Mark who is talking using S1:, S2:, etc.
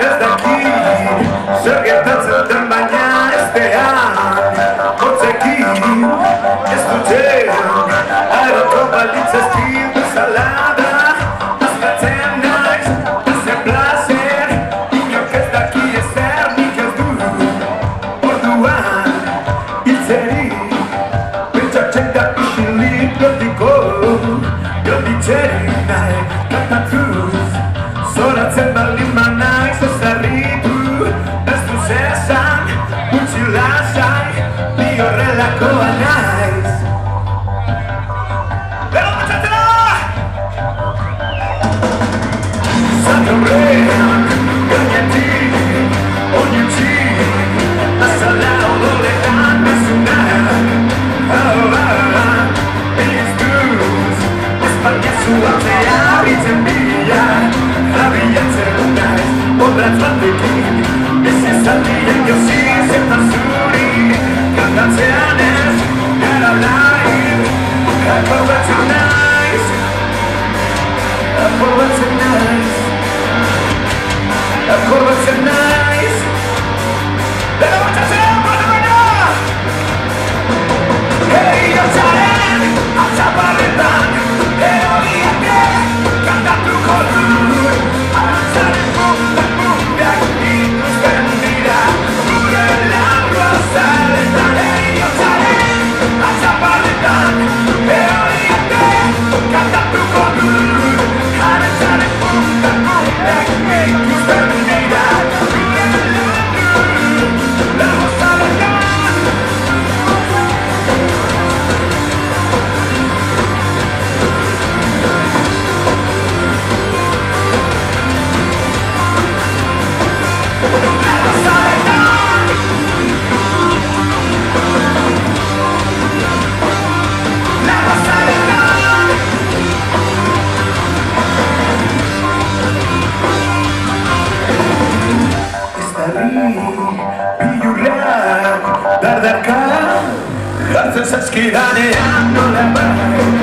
S1: ez daki zer gertatzen den baina eztean hotzekin ez dute aeroko balitz ez bezala da azkatzen naiz ezen plazer inork ez daki ezer nik ez du orduan hiltzeri pentsatzen da isilik lotiko gelditzeri nahi kantatuz zoratzen baldin banaiz ez harritu ez du zezan gutxi lasai ni horrelakoa naiz Pero batxatzera! Zatorrean gainetik oinetik azala odoletan bezunak ez duz espaldiazu atzea bitzen bila abiatzen naiz odratz batekin ez ezaldien jozi zertan zuri kantatzean ez gara nahi akordatzen naiz akordatzen naiz akordatzen naiz Dena batxatzen baina Heriotzaren atzaparretan erodiake kantatuko du Arantzaren puntak ikusten dira gure larroa zaletan Heriotzaren atzaparretan erodiake kantatuko du Arantzaren puntak ikusten dira gure larroa zaletan Dardarka, jartzen zaizkidanean nola bai